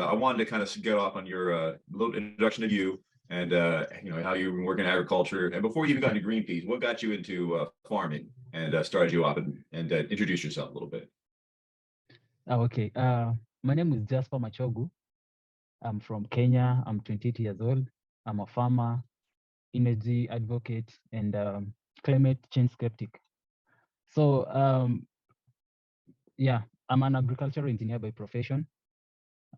I wanted to kind of get off on your little introduction of you and how you've been working in agriculture. And before you even got into Greenpeace, what got you into farming and started you off and introduce yourself a little bit. Okay. My name is Jusper Muchago. I'm from Kenya. I'm 28 years old. I'm a farmer, energy advocate, and climate change skeptic. So, yeah, I'm an agricultural engineer by profession.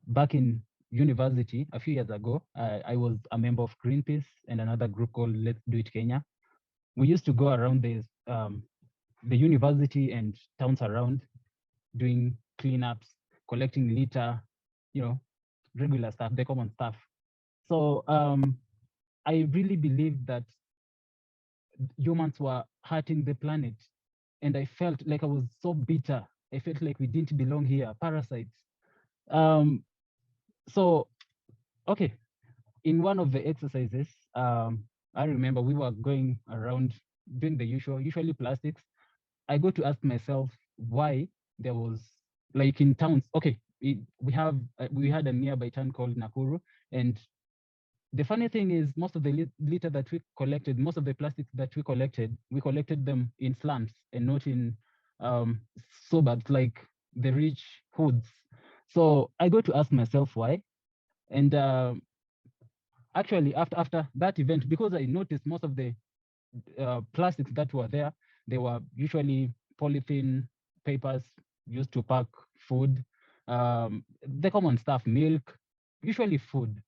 Back in university, a few years ago, I was a member of Greenpeace and another group called Let's Do It Kenya. We used to go around the university and towns around doing cleanups, collecting litter, regular stuff, the common stuff. So I really believe that humans were hurting the planet. And I felt like I was so bitter. I felt like we didn't belong here, parasites. So, okay, in one of the exercises, I remember we were going around doing the usually plastics. I go to ask myself why there was, like in towns, okay, we had a nearby town called Nakuru, and the funny thing is most of the litter that we collected, most of the plastics that we collected them in slums and not in suburbs like the rich hoods. So I go to ask myself why, and actually after that event, because I noticed most of the plastics that were there, they were usually polythene papers used to pack food, the common stuff, milk, usually food.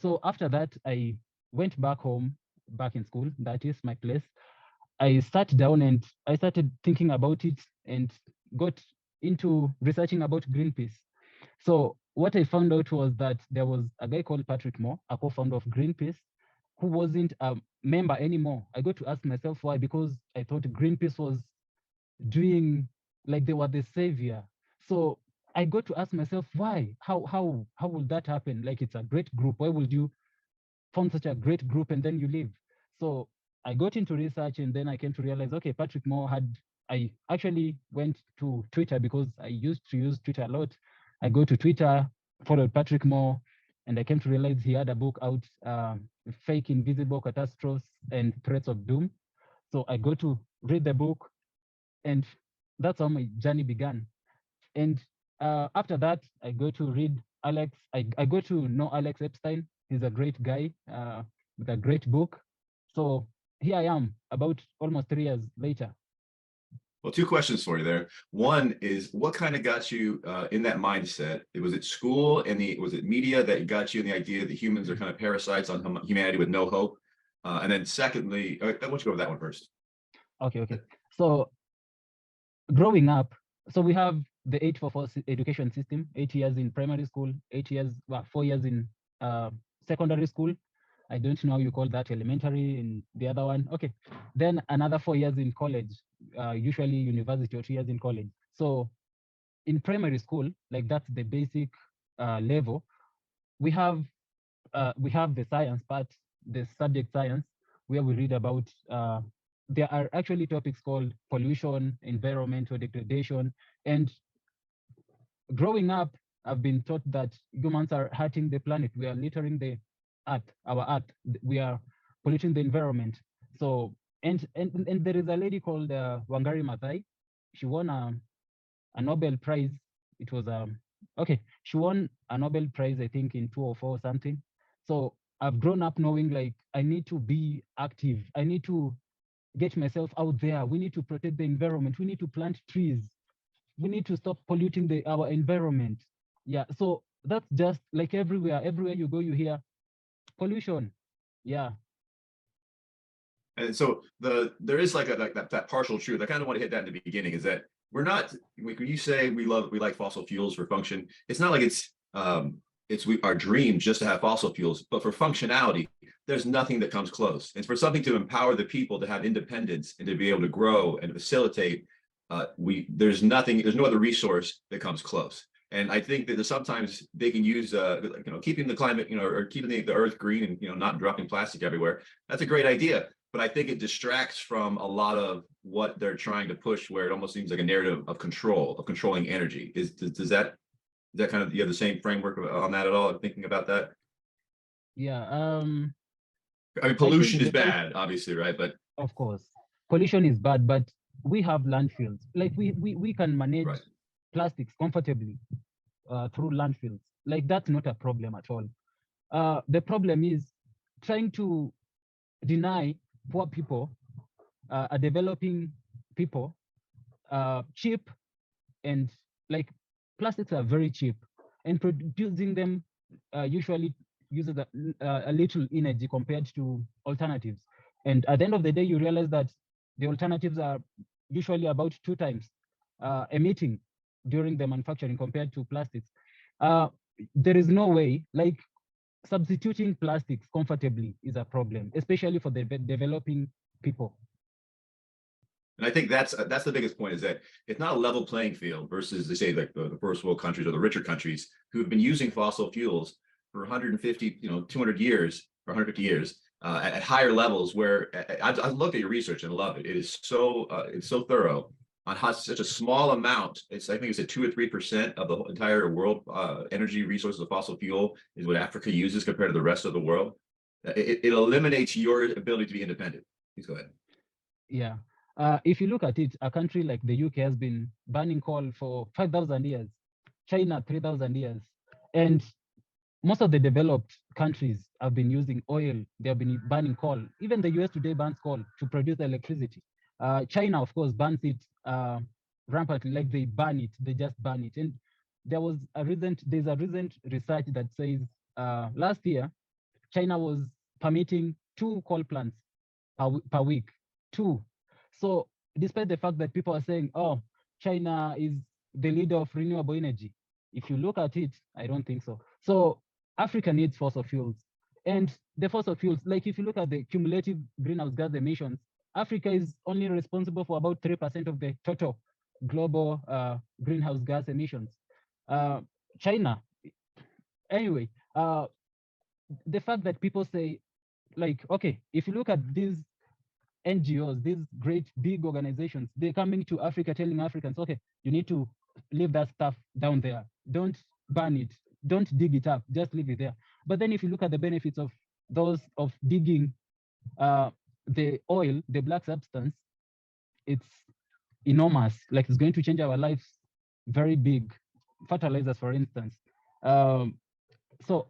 So after that, I went back home, back in school. That is my place. I sat down and I started thinking about it and got into researching about Greenpeace. So what I found out was that there was a guy called Patrick Moore, a co-founder of Greenpeace, who wasn't a member anymore. I got to ask myself why, because I thought Greenpeace was doing like they were the savior. So I got to ask myself why, how would that happen? Like it's a great group. Why would you found such a great group and then you leave? So I got into research and then I came to realize, okay, Patrick Moore I actually went to Twitter because I used to use Twitter a lot. I go to Twitter, followed Patrick Moore, and I came to realize he had a book out, Fake Invisible Catastrophes and Threats of Doom. So I go to read the book, and that's how my journey began. And after that, I go to read Alex. I go to know Alex Epstein. He's a great guy with a great book. So here I am, about almost 3 years later. Well, two questions for you there. One is, what kind of got you in that mindset? Was it school and was it media that got you in the idea that humans are kind of parasites on humanity with no hope? And then secondly, why don't you go over that one first? Okay. So growing up, so we have the 844 education system, 8 years in primary school, 4 years in secondary school. I don't know how you call that, elementary, and the other one. Okay. Then another 4 years in college, usually university, or 2 years in college. So in primary school, like that's the basic level, we have the science part, the subject science, where we read about there are actually topics called pollution, environmental degradation, and growing up, I've been taught that humans are hurting the planet. We are littering the earth, our earth. We are polluting the environment. So, and there is a lady called Wangari Maathai. She won a Nobel Prize. It was okay. She won a Nobel Prize, I think, in 2004 or something. So I've grown up knowing like I need to be active. I need to get myself out there. We need to protect the environment. We need to plant trees. We need to stop polluting our environment. Yeah, so that's just like everywhere you go, you hear pollution. Yeah. And so there is like that partial truth. I kind of want to hit that in the beginning, is that we're not, when you say we like fossil fuels for function, it's not like it's our dream just to have fossil fuels, but for functionality, there's nothing that comes close. And for something to empower the people to have independence and to be able to grow and facilitate, there's no other resource that comes close. And I think that sometimes they can use, keeping the climate, or keeping the earth green and, not dropping plastic everywhere. That's a great idea. But I think it distracts from a lot of what they're trying to push, where it almost seems like a narrative of controlling energy. Does that Is that kind of, you have the same framework on that at all, thinking about that? Yeah. I mean, I think pollution is the first, bad, obviously, right? But of course, pollution is bad, but we have landfills. Like we can manage right. plastics comfortably through landfills. Like that's not a problem at all. The problem is trying to deny poor people, developing people, cheap and like plastics are very cheap, and producing them usually uses a little energy compared to alternatives. And at the end of the day, you realize that the alternatives are usually about 2 times emitting during the manufacturing compared to plastics. Uh, there is no way, like substituting plastics comfortably is a problem, especially for the developing people. And I think that's the biggest point, is that it's not a level playing field versus, they say, like the first world countries or the richer countries who have been using fossil fuels for 150, 200 years or 150 years at higher levels. Where I looked at your research and love it. It is so it's so thorough on how such a small amount. I think it's at 2 or 3% of the entire world energy resources of fossil fuel is what Africa uses compared to the rest of the world. It eliminates your ability to be independent. Please go ahead. Yeah. If you look at it, a country like the UK has been burning coal for 5,000 years, China 3,000 years, and most of the developed countries have been using oil. They have been burning coal. Even the US today burns coal to produce electricity. China, of course, burns it rampantly, like they burn it, they just burn it. And there's a recent research that says last year, China was permitting 2 coal plants per week, 2. So despite the fact that people are saying, oh, China is the leader of renewable energy, if you look at it, I don't think so. So Africa needs fossil fuels. And the fossil fuels, like if you look at the cumulative greenhouse gas emissions, Africa is only responsible for about 3% of the total global greenhouse gas emissions. China, anyway, the fact that people say, like, okay, if you look at these NGOs, these great big organizations, they're coming to Africa telling Africans, okay, you need to leave that stuff down there. Don't burn it. Don't dig it up. Just leave it there. But then if you look at the benefits of those of digging the oil, the black substance, it's enormous. Like it's going to change our lives very big. Fertilizers, for instance. Um, so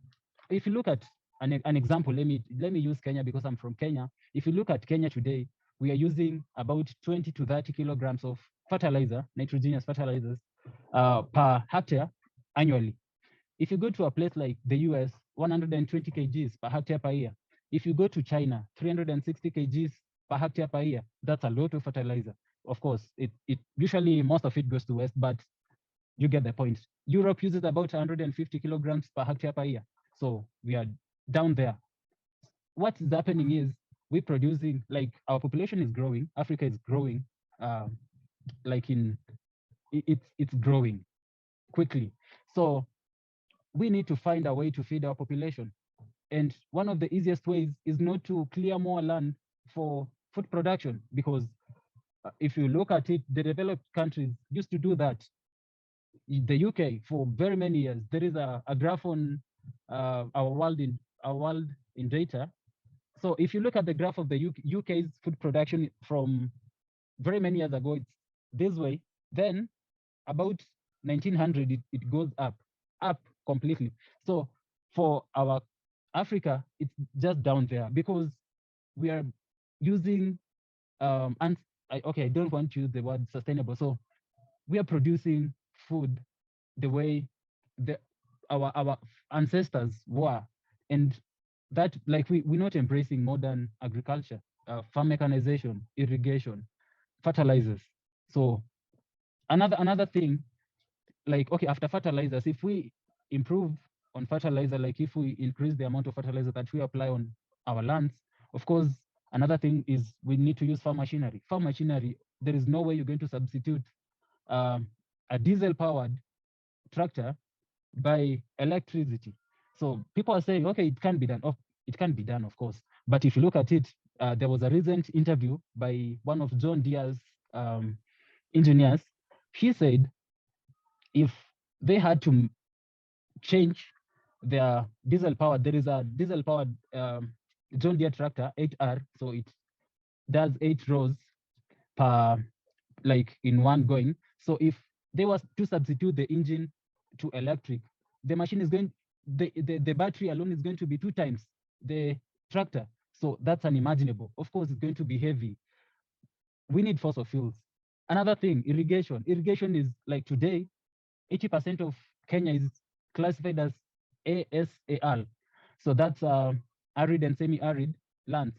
if you look at an example, let me use Kenya because I'm from Kenya. If you look at Kenya today, we are using about 20 to 30 kilograms of fertilizer, nitrogenous fertilizers, per hectare annually. If you go to a place like the US, 120 kgs per hectare per year. If you go to China, 360 kgs per hectare per year. That's a lot of fertilizer. Of course, it usually most of it goes to West, but you get the point. Europe uses about 150 kilograms per hectare per year. So we are down there. What is happening is we're producing, like our population is growing, Africa is growing, like it's growing quickly. So we need to find a way to feed our population. And one of the easiest ways is not to clear more land for food production, because if you look at it, the developed countries used to do that. The UK for very many years. There is a graph on our world in data. So if you look at the graph of the UK's food production from very many years ago, it's this way. Then about 1900, it goes up completely. So for our Africa, it's just down there because we are using and okay, I don't want to use the word sustainable. So we are producing food the way our ancestors were, and that, like, we're not embracing modern agriculture, farm mechanization, irrigation, fertilizers. So another thing, like, okay, after fertilizers, if we improve on fertilizer, like if we increase the amount of fertilizer that we apply on our lands, of course, another thing is we need to use farm machinery. Farm machinery, there is no way you're going to substitute a diesel powered tractor by electricity. So people are saying, okay, it can be done. Oh, it can be done, of course. But if you look at it, there was a recent interview by one of John Deere's engineers. He said if they had to change their diesel powered. There is a diesel powered John Deere tractor 8R, so it does 8 rows per, like, in one going. So if they was to substitute the engine to electric, the machine is going, the battery alone is going to be 2 times the tractor. So that's unimaginable. Of course, it's going to be heavy. We need fossil fuels. Another thing, irrigation. Irrigation is, like, today, 80% of Kenya is classified as ASAL. So that's arid and semi-arid lands.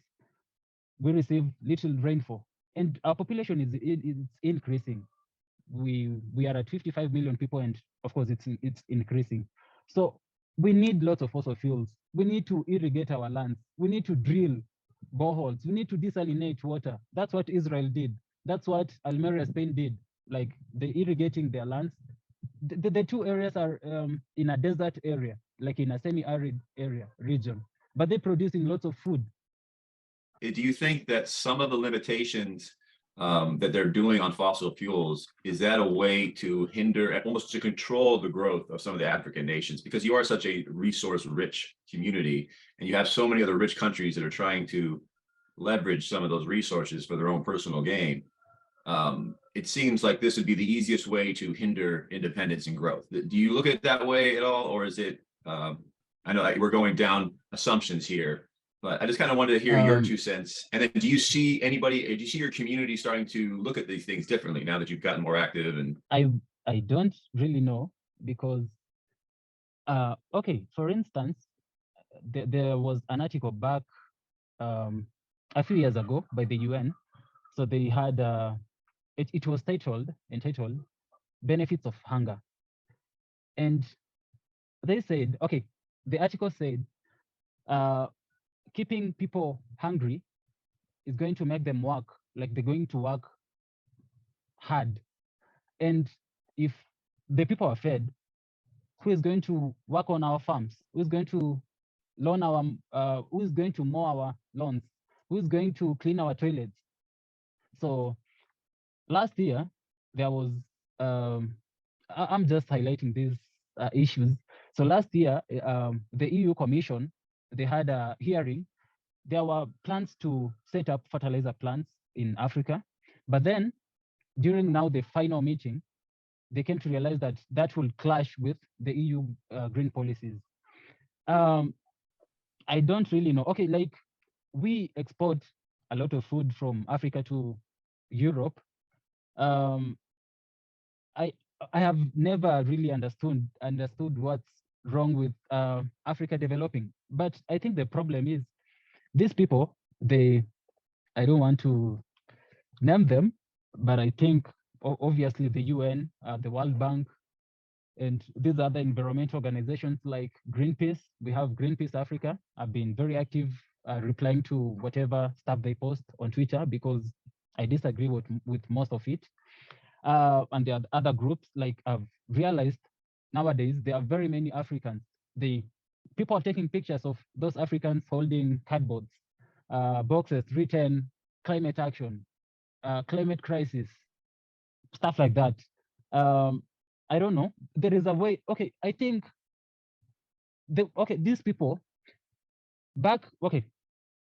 We receive little rainfall, and our population is increasing. We are at 55 million people, and of course it's increasing. So we need lots of fossil fuels. We need to irrigate our lands. We need to drill boreholes. We need to desalinate water. That's what Israel did. That's what Almeria, Spain did. Like, they irrigating their lands. The two areas are in a desert area, like in a semi-arid area region, but they're producing lots of food. Do you think that some of the limitations that they're doing on fossil fuels, is that a way to hinder, almost to control the growth of some of the African nations? Because you are such a resource-rich community, and you have so many other rich countries that are trying to leverage some of those resources for their own personal gain. It seems like this would be the easiest way to hinder independence and growth. Do you look at it that way at all, or is it? I know we're going down assumptions here, but I just kind of wanted to hear your 2 cents. And then, do you see your community starting to look at these things differently now that you've gotten more active? And I don't really know, because okay, for instance, there was an article back a few years ago by the UN. So they had it was entitled "Benefits of Hunger," and they said, okay, the article said keeping people hungry is going to make them work, like they're going to work hard. And if the people are fed, who is going to work on our farms? Who is going to who is going to mow our lawns? Who is going to clean our toilets? So last year, there was, I'm just highlighting these issues. So last year, the EU Commission, they had a hearing. There were plans to set up fertilizer plants in Africa. But then, during now the final meeting, they came to realize that that will clash with the EU green policies. I don't really know. Okay, like, we export a lot of food from Africa to Europe. I have never really understood what's wrong with Africa developing. But I think the problem is these people, I don't want to name them, but I think obviously the UN, the World Bank, and these other environmental organizations like Greenpeace. We have Greenpeace Africa. I've been very active replying to whatever stuff they post on Twitter, because I disagree with most of it. And there are other groups. Like, I've realized nowadays there are very many Africans. People are taking pictures of those Africans holding cardboards, boxes written climate action, climate crisis, stuff like that. I don't know. There is a way. Okay, I think these people back. Okay,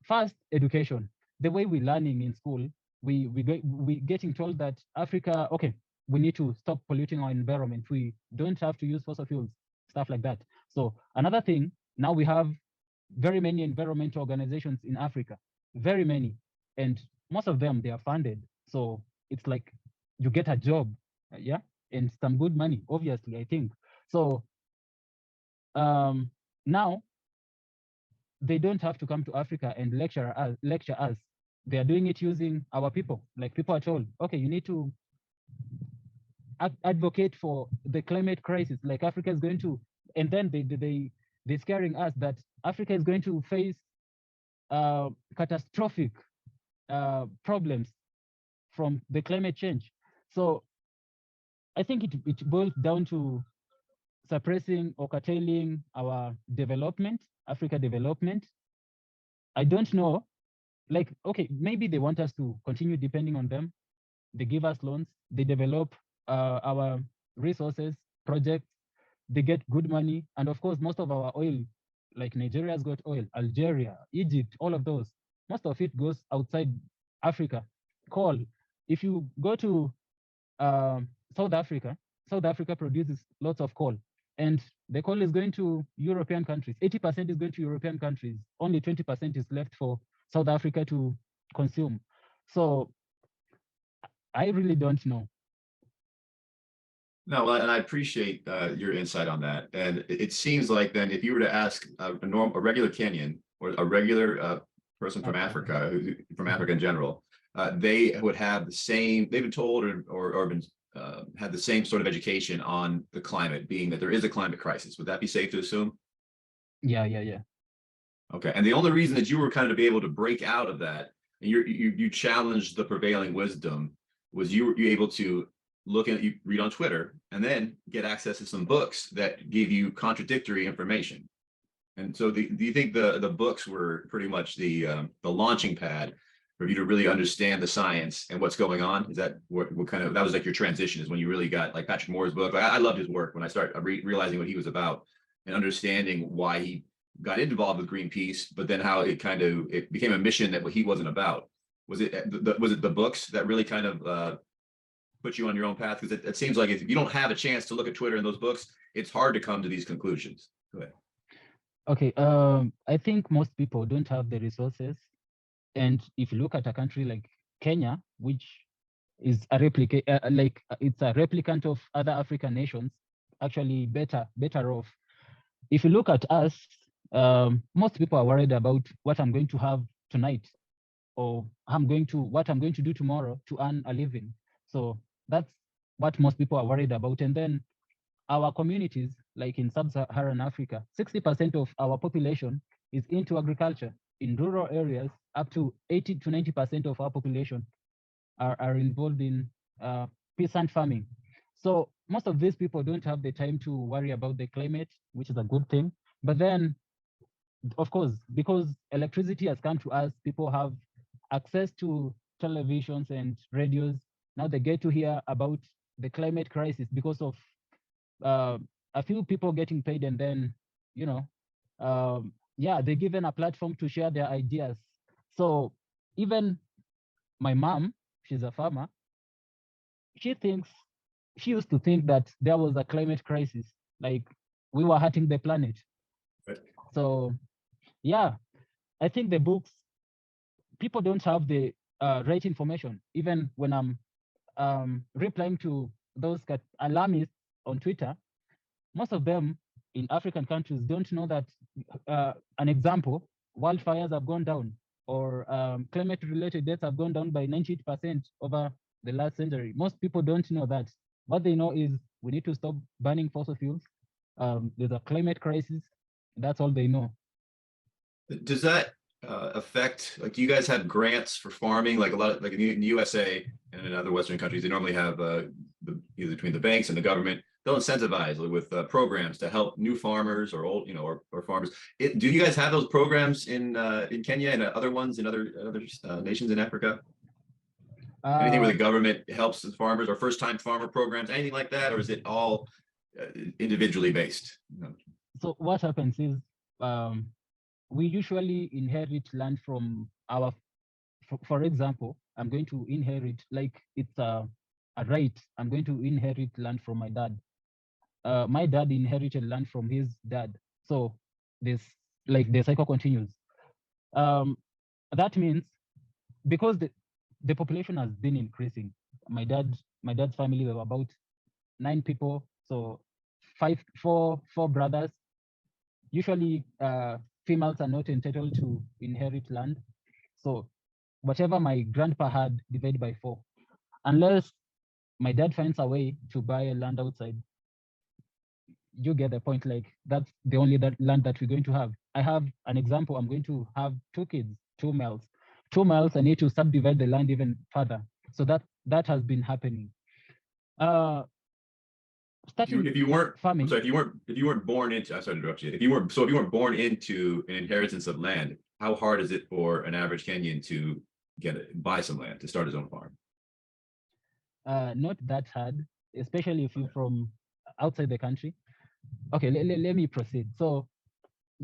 first, education. The way we're learning in school, we getting told that Africa. Okay, we need to stop polluting our environment. We don't have to use fossil fuels, stuff like that. So another thing, now we have very many environmental organizations in Africa, very many, and most of them, they are funded. So it's like you get a job, yeah, and some good money, obviously, I think. So now they don't have to come to Africa and lecture us. They are doing it using our people. Like, people are told, okay, you need to advocate for the climate crisis. Like, Africa is going to, and then they're scaring us that Africa is going to face catastrophic problems from the climate change. So I think it boils down to suppressing or curtailing our development, Africa development. I don't know. Like, okay, maybe they want us to continue depending on them. They give us loans, they develop our resources, projects, they get good money. And of course, most of our oil, like Nigeria's got oil, Algeria, Egypt, all of those, most of it goes outside Africa. Coal. If you go to um, South Africa, South Africa produces lots of coal, and the coal is going to European countries. 80% is going to European countries. Only 20% is left for South Africa to consume. So I really don't know. No, well, and I appreciate your insight on that. And it seems like then, if you were to ask a regular Kenyan or a regular person from Africa, from Africa in general, they would have the same. They've been told or been had the same sort of education on the climate, being that there is a climate crisis. Would that be safe to assume? Yeah. Okay. And the only reason that you were kind of be able to break out of that, and you challenged the prevailing wisdom, was you able to look at, you read on Twitter and then get access to some books that give you contradictory information. And so do you think the books were pretty much the launching pad for you to really understand the science and what's going on? Is that what kind of, that was like your transition, is when you really got like Patrick Moore's book? Like, I loved his work when I started realizing what he was about and understanding why he got involved with Greenpeace, but then how it became a mission that he wasn't about. Was it the books that really kind of put you on your own path? Because it seems like if you don't have a chance to look at Twitter and those books, it's hard to come to these conclusions. Go ahead. Okay. I think most people don't have the resources. And if you look at a country like Kenya, which is a it's a replicant of other African nations, actually better off. If you look at us, most people are worried about what I'm going to have tonight, or what I'm going to do tomorrow to earn a living. So that's what most people are worried about. And then our communities, like in sub-Saharan Africa, 60% of our population is into agriculture. In rural areas, up to 80 to 90% of our population are involved in peasant farming. So most of these people don't have the time to worry about the climate, which is a good thing. But then, of course, because electricity has come to us, people have access to televisions and radios. Now they get to hear about the climate crisis because of a few people getting paid, and then, they're given a platform to share their ideas. So even my mom, she's a farmer, she used to think that there was a climate crisis, like we were hurting the planet. Right. So yeah, I think the books, people don't have the right information. Even when I'm replying to those alarmists on Twitter, most of them in African countries don't know that, an example, wildfires have gone down, or climate-related deaths have gone down by 90% over the last century. Most people don't know that. What they know is we need to stop burning fossil fuels. There's a climate crisis. That's all they know. Does that affect, like, do you guys have grants for farming? Like a lot of, like in the USA and in other Western countries, they normally have either between the banks and the government, they'll incentivize with programs to help new farmers or old, or farmers. Do you guys have those programs in Kenya and other ones in other nations in Africa? Anything where the government helps the farmers, or first-time farmer programs, anything like that, or is it all individually based? So what happens is, we usually inherit land from our, for example, I'm going to inherit, like it's a right, I'm going to inherit land from my dad. My dad inherited land from his dad. So this, like, the cycle continues. That means, because the population has been increasing, my dad's family were about 9 people, so four brothers. Usually females are not entitled to inherit land. So whatever my grandpa had, divide by 4, unless my dad finds a way to buy land outside. You get the point. Like, that's the only land that we're going to have. I have an example. I'm going to have 2 kids, 2 males. 2 males, I need to subdivide the land even further. So that has been happening. Starting if you weren't farming. I'm sorry, if you weren't born into, I'm sorry to interrupt you. If you weren't born into an inheritance of land, how hard is it for an average Kenyan to buy some land to start his own farm? Not that hard, especially if you're from outside the country. Okay, let me proceed. So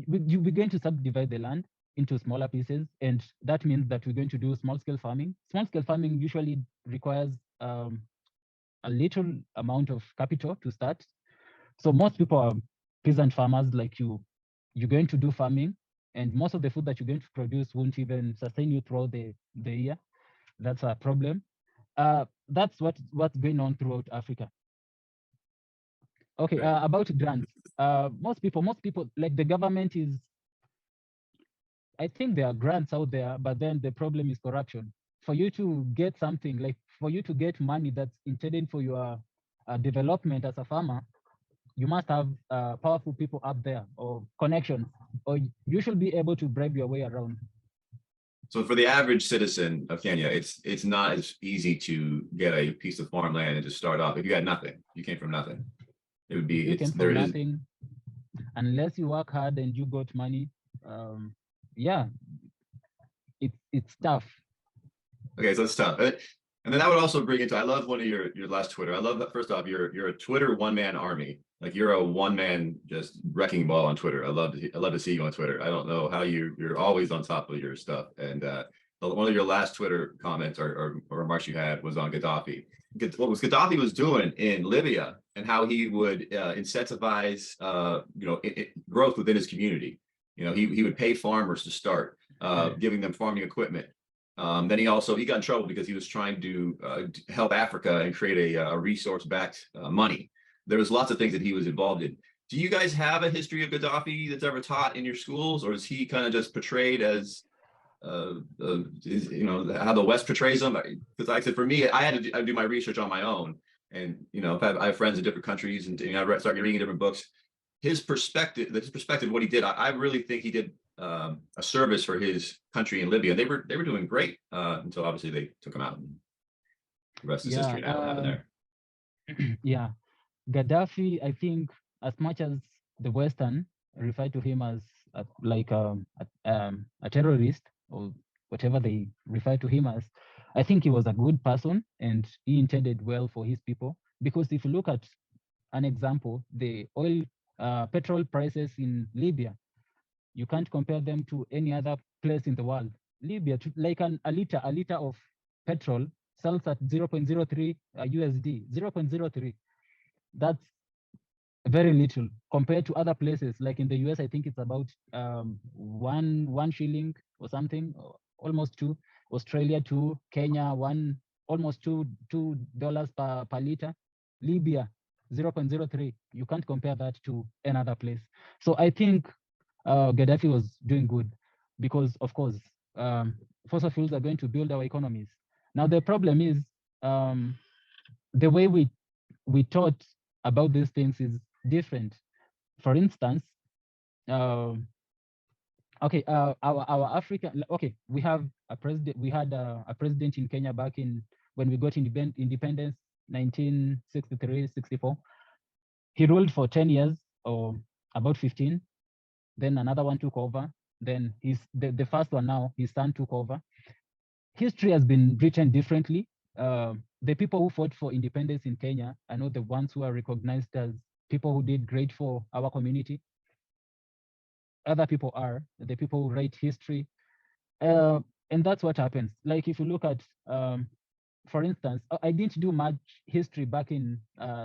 we're going to subdivide the land into smaller pieces, and that means that we're going to do small scale farming. Small scale farming usually requires a little amount of capital to start. So most people are peasant farmers like you. You're going to do farming, and most of the food that you're going to produce won't even sustain you throughout the year. That's a problem. That's what's going on throughout Africa. Okay, Right. about grants. Most people, like the government is, I think there are grants out there, but then the problem is corruption. For you to get something, like for you to get money that's intended for your development as a farmer, you must have powerful people up there or connections, or you should be able to bribe your way around. So for the average citizen of Kenya, it's not as easy to get a piece of farmland and just start off. If you had nothing, you came from nothing. It would If be you it's came there from is nothing, unless you work hard and you got money, um, yeah, it's tough. okay, so it's tough. And then I would also bring into I love one of your last Twitter. I love that first off, you're a Twitter one-man army. Like you're a one-man just wrecking ball on Twitter. I love to see you on Twitter. I don't know how you're always on top of your stuff. And one of your last Twitter comments or remarks you had was on Gaddafi. What was Gaddafi was doing in Libya and how he would incentivize growth within his community. You know, he would pay farmers to start, giving them farming equipment. Then he got in trouble because he was trying to help Africa and create a resource-backed money. There was lots of things that he was involved in. Do you guys have a history of Gaddafi that's ever taught in your schools, or is he kind of just portrayed as how the West portrays him? Because like I said, for me, I had to do my research on my own, and if I have friends in different countries, and I started reading different books. His perspective, what he did, I really think he did a service for his country in Libya. They were doing great until obviously they took him out. And the rest is Yeah, history now. What happened there? yeah. Gaddafi, I think, as much as the Western refer to him as a terrorist or whatever they refer to him as, I think he was a good person and he intended well for his people. Because if you look at an example, the petrol prices in Libya, you can't compare them to any other place in the world. Libya, like a liter of petrol sells at 0.03 USD, 0.03. That's very little compared to other places. Like in the US, I think it's about one shilling or something, or almost two. Australia two, Kenya one, almost $2 per liter. Libya 0.03. You can't compare that to another place. So I think Gaddafi was doing good because, of course, fossil fuels are going to build our economies. Now the problem is the way we taught about these things is different. For instance, okay, our African, okay, we have a president. We had a president in Kenya back in when we got independence, 1963, 64. He ruled for 10 years or about 15. Then another one took over. Then the first one now, his son took over. History has been written differently. The people who fought for independence in Kenya, I know the ones who are recognized as people who did great for our community. Other people are the people who write history. And that's what happens. Like if you look at, for instance, I didn't do much history back in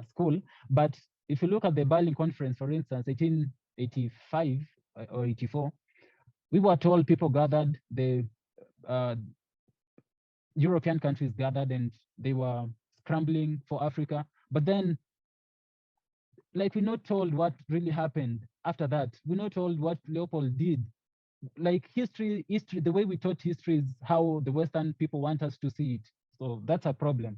school, but if you look at the Berlin Conference, for instance, 1885 or 84, we were told people gathered, the European countries gathered and they were scrambling for Africa. But then, like, we're not told what really happened after that. We're not told what Leopold did. Like history, the way we taught history is how the Western people want us to see it. So that's a problem.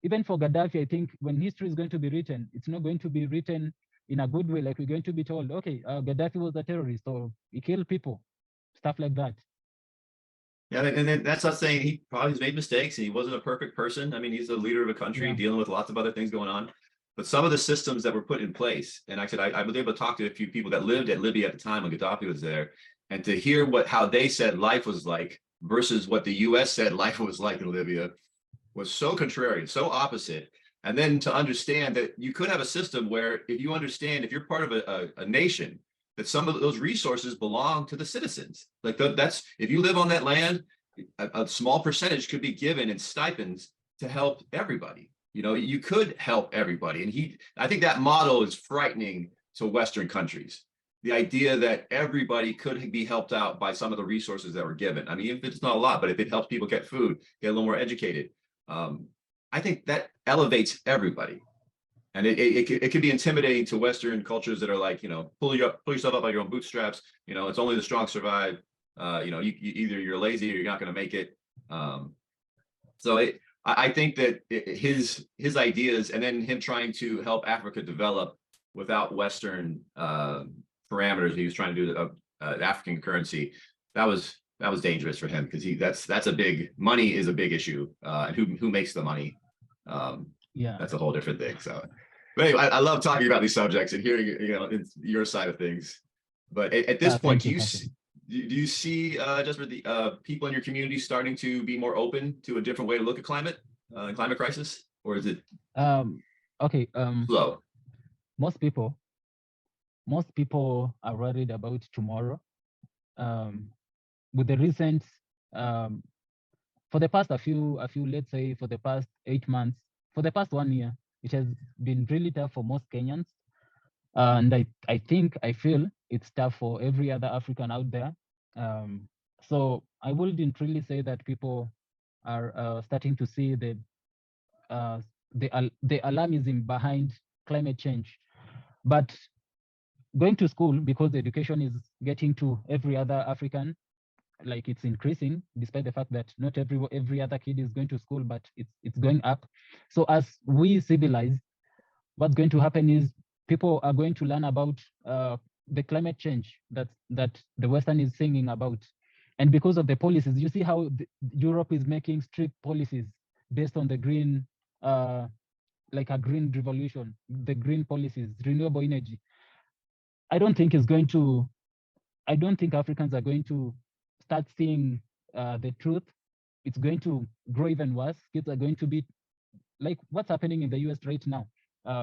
Even for Gaddafi, I think when history is going to be written, it's not going to be written in a good way. Like we're going to be told, okay, Gaddafi was a terrorist or he killed people, stuff like that. Yeah, and then that's not saying he probably has made mistakes and he wasn't a perfect person. I mean, he's the leader of a country Yeah. dealing with lots of other things going on. But some of the systems that were put in place, and I was able to talk to a few people that lived at Libya at the time when Gaddafi was there, and to hear how they said life was like versus what the U.S. said life was like in Libya was so contrary, so opposite. And then to understand that you could have a system where if you understand, if you're part of a nation, that some of those resources belong to the citizens. Like that's, if you live on that land, a small percentage could be given in stipends to help everybody. You know, you could help everybody. And I think that model is frightening to Western countries. The idea that everybody could be helped out by some of the resources that were given. I mean, if it's not a lot, but if it helps people get food, get a little more educated, I think that elevates everybody. And it could be intimidating to Western cultures that are like, you know, pull yourself up by your own bootstraps. You know, it's only the strong survive. You know, either you're lazy or you're not going to make it. So I think that his ideas, and then him trying to help Africa develop without Western parameters. He was trying to do the African currency. That was dangerous for him, because that's a big, money is a big issue, and who makes the money. Yeah. That's a whole different thing. So, but anyway, I love talking about these subjects and hearing, you know, your side of things. But at this point, do you see just for the people in your community starting to be more open to a different way to look at climate crisis, or is it okay slow? Most people are worried about tomorrow. With the recent for the past let's say for the past 8 months, for the past 1 year, it has been really tough for most Kenyans. And I feel it's tough for every other African out there. So I wouldn't really say that people are starting to see the alarmism behind climate change. But going to school, because the education is getting to every other African, like it's increasing, despite the fact that not every other kid is going to school, but it's going up. So as we civilize, what's going to happen is people are going to learn about the climate change that the Western is singing about. And because of the policies, you see how Europe is making strict policies based on the green, like a green revolution, the green policies, renewable energy. I don't think Africans are going to start seeing the truth. It's going to grow even worse. Kids are going to be like what's happening in the US right now.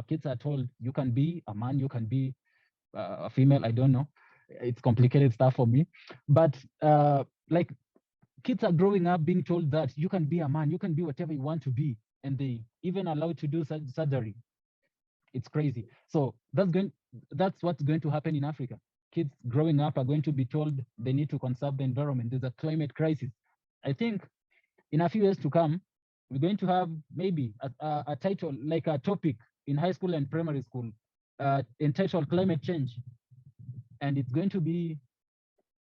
Kids are told you can be a man, you can be a female. I don't know. It's complicated stuff for me. But like kids are growing up being told that you can be a man, you can be whatever you want to be. And they even allowed to do surgery. It's crazy. So that's what's going to happen in Africa. Kids growing up are going to be told they need to conserve the environment. There's a climate crisis. I think in a few years to come, we're going to have maybe a title, like a topic in high school and primary school, entitled climate change. And it's going to be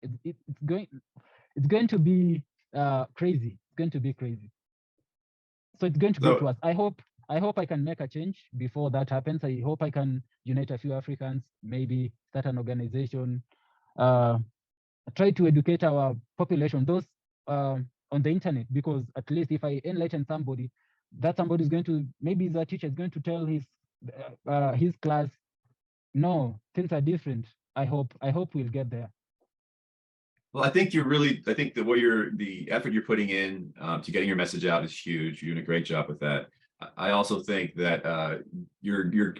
it's going to be crazy. It's going to be crazy. So it's going to go to us. I hope I can make a change before that happens. I hope I can unite a few Africans, maybe start an organization, try to educate our population, those on the internet, because at least if I enlighten somebody, that somebody is going to, maybe the teacher is going to tell his class, no, things are different. I hope we'll get there. Well, I think the effort you're putting in to getting your message out is huge. You're doing a great job with that. I also think that you're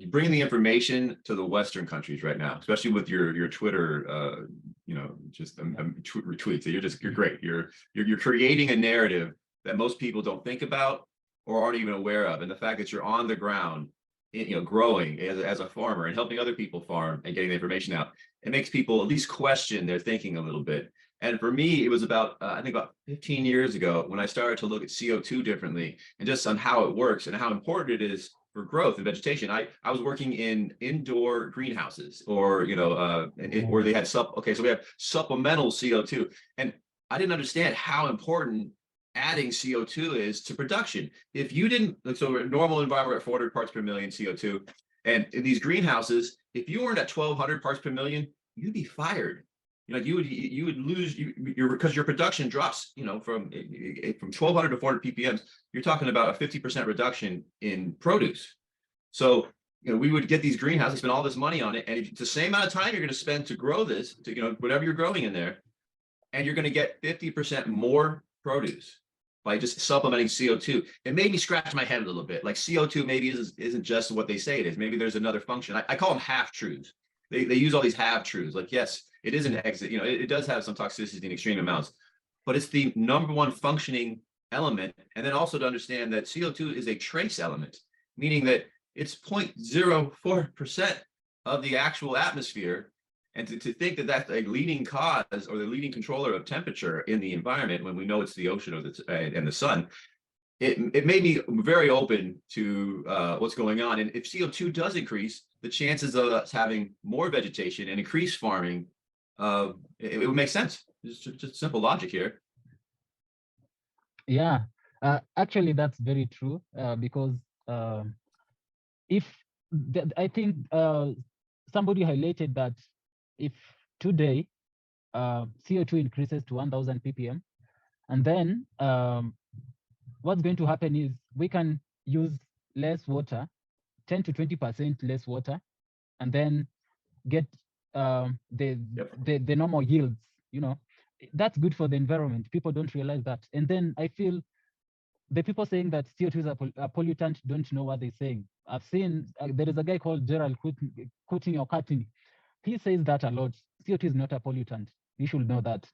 bringing the information to the Western countries right now, especially with your Twitter, you know, just retweets. You're great. You're creating a narrative that most people don't think about or aren't even aware of, and the fact that you're on the ground, you know, growing as a farmer and helping other people farm and getting the information out, it makes people at least question their thinking a little bit. And for me, it was about, I think about 15 years ago when I started to look at CO2 differently and just on how it works and how important it is for growth and vegetation. I was working in indoor greenhouses, or, you know, where they had so we have supplemental CO2. And I didn't understand how important adding CO2 is to production. If you didn't, so a normal environment at 400 parts per million CO2, and in these greenhouses, if you weren't at 1,200 parts per million, you'd be fired. You know, you would lose because your production drops. You know, from 1,200 to 400 ppm. You're talking about a 50% reduction in produce. So, you know, we would get these greenhouses, spend all this money on it, and it's the same amount of time you're going to spend to grow this, to, you know, whatever you're growing in there, and you're going to get 50% more produce. by just supplementing CO2. It made me scratch my head a little bit. Like CO2 maybe isn't just what they say it is. Maybe there's another function. I call them half truths. They use all these half truths. Like, yes, it is an exit. It does have some toxicity in extreme amounts, but it's the number one functioning element. And then also to understand that CO2 is a trace element, meaning that it's 0.04% of the actual atmosphere. And to think that that's a leading cause or the leading controller of temperature in the environment when we know it's the ocean or and the sun, it made me very open to what's going on. And if CO2 does increase, the chances of us having more vegetation and increased farming, it would make sense. Just simple logic here. Yeah, actually, that's very true because if I think somebody highlighted that if today CO2 increases to 1,000 ppm, and then what's going to happen is we can use less water, 10 to 20% less water, and then get the normal yields. That's good for the environment. People don't realize that. And then I feel the people saying that CO2 is a pollutant don't know what they're saying. I've seen there is a guy called Gerald Coutinho. He says that a lot. CO2 is not a pollutant. You should know that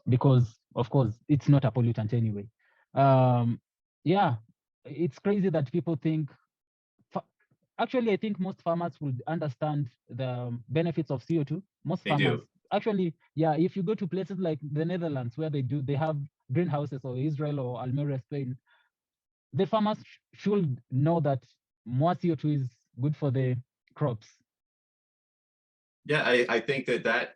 because, of course, it's not a pollutant anyway. Yeah, it's crazy that people think. Actually, I think most farmers would understand the benefits of CO2. Most farmers, actually, yeah. If you go to places like the Netherlands, where they have greenhouses, or Israel or Almeria, Spain, the farmers should know that more CO2 is good for the crops. Yeah, I think that's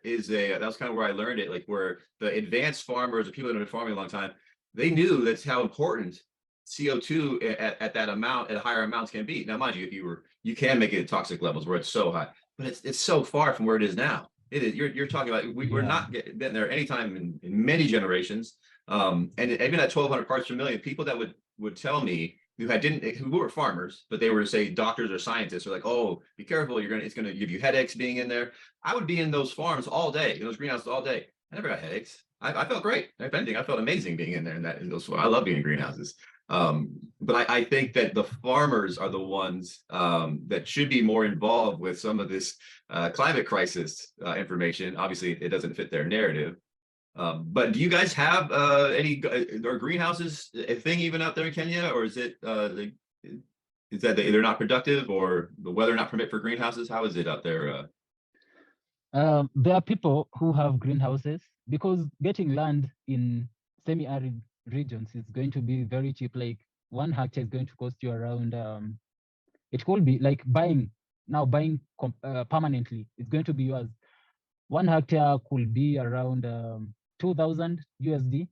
kind of where I learned it, like where the advanced farmers, the people that have been farming a long time, they knew that's how important CO2 at that amount, at higher amounts can be. Now, mind you, you can make it at toxic levels where it's so high, but it's so far from where it is now. It is, you're talking about, we're not getting there anytime in many generations. And even at 1,200 parts per million, people that would tell me who were farmers, but they were, say, doctors or scientists are like, oh, be careful, it's gonna give you headaches being in there. I would be in those farms all day, in those greenhouses all day. I never got headaches. I felt great. If anything, I felt amazing being in there in those. I love being in greenhouses. But I think that the farmers are the ones that should be more involved with some of this climate crisis information. Obviously, it doesn't fit their narrative. But do you guys have any are greenhouses a thing even out there in Kenya, or is it is that they're not productive or the weather not permit for greenhouses? How is it out there? There are people who have greenhouses because getting land in semi-arid regions is going to be very cheap. Like 1 hectare is going to cost you around it could be like buying permanently. It's going to be yours. 1 hectare could be around 2,000 USD.